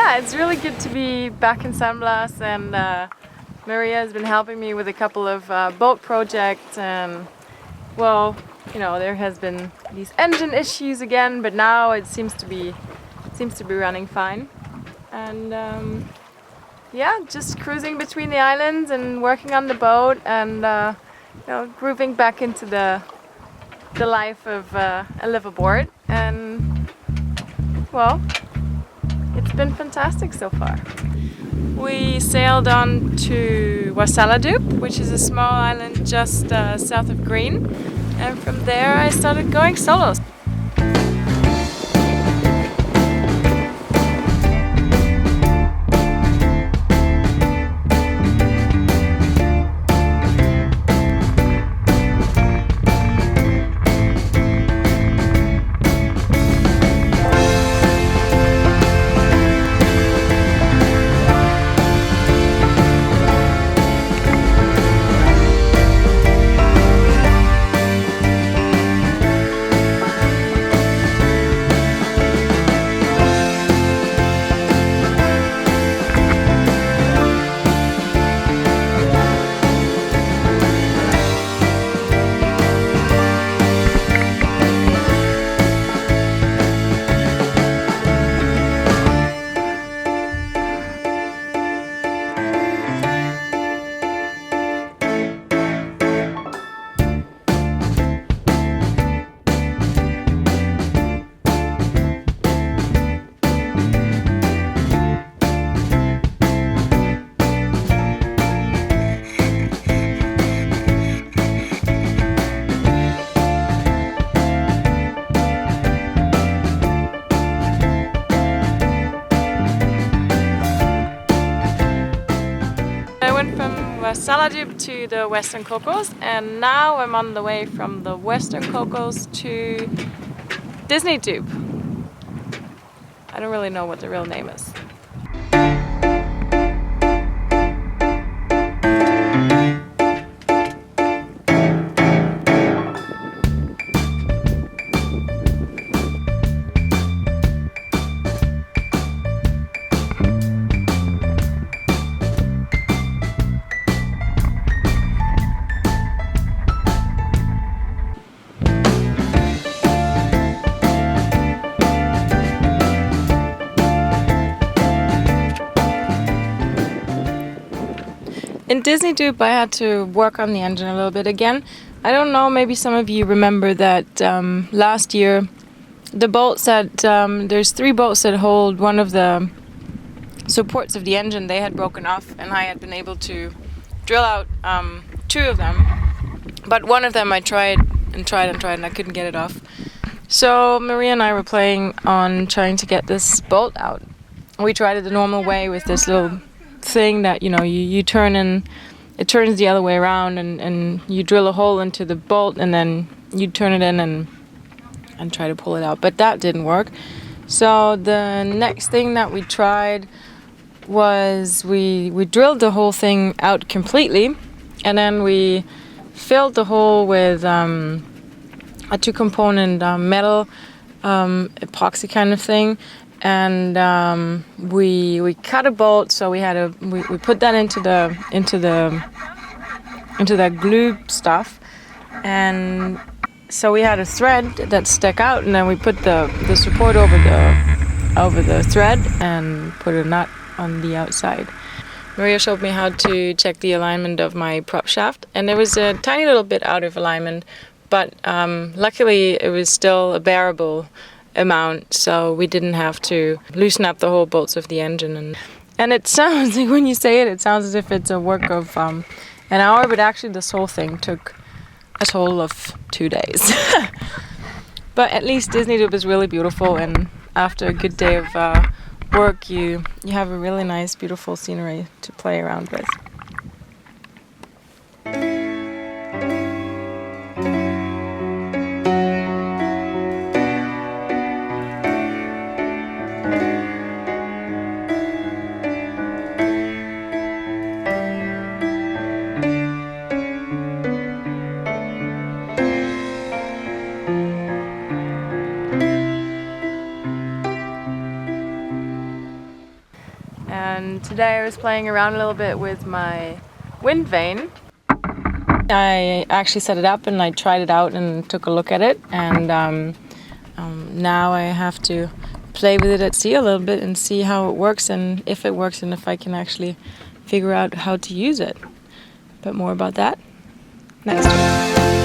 Yeah, it's really good to be back in San Blas, and Maria has been helping me with a couple of boat projects, and well, you know, there has been these engine issues again, but now it seems to be running fine. And yeah, just cruising between the islands and working on the boat, and you know, grooving back into the life of a liveaboard. And well, it's been fantastic so far. We sailed on to Wassaladub, which is a small island just south of Green, and from there I started going solo. Wassaladub to the Western Cocos, and now I'm on the way from the Western Cocos to Disney Dub. I don't really know what the real name is. In Disney Dub, I had to work on the engine a little bit again. I don't know, maybe some of you remember that last year the bolts that, there's 3 bolts that hold one of the supports of the engine, they had broken off, and I had been able to drill out 2 of them. But one of them I tried and I couldn't get it off. So Maria and I were playing on trying to get this bolt out. We tried it the normal way with this little thing that, you know, you turn and it turns the other way around, and you drill a hole into the bolt and then you turn it in and try to pull it out, but that didn't work. So the next thing that we tried was we drilled the whole thing out completely, and then we filled the hole with a 2-component metal epoxy kind of thing. And we cut a bolt, so we put that into that glue stuff, and so we had a thread that stuck out, and then we put the support over the thread and put a nut on the outside. Maria showed me how to check the alignment of my prop shaft, and it was a tiny little bit out of alignment, but luckily it was still a bearable amount, so we didn't have to loosen up the whole bolts of the engine. And it sounds like, when you say it, it sounds as if it's a work of an hour, but actually this whole thing took a total of 2 days. But at least Disney Dub is really beautiful, and after a good day of work, you have a really nice, beautiful scenery to play around with. And today I was playing around a little bit with my wind vane. I actually set it up and I tried it out and took a look at it, and now I have to play with it at sea a little bit and see how it works, and if it works, and if I can actually figure out how to use it. But more about that next week.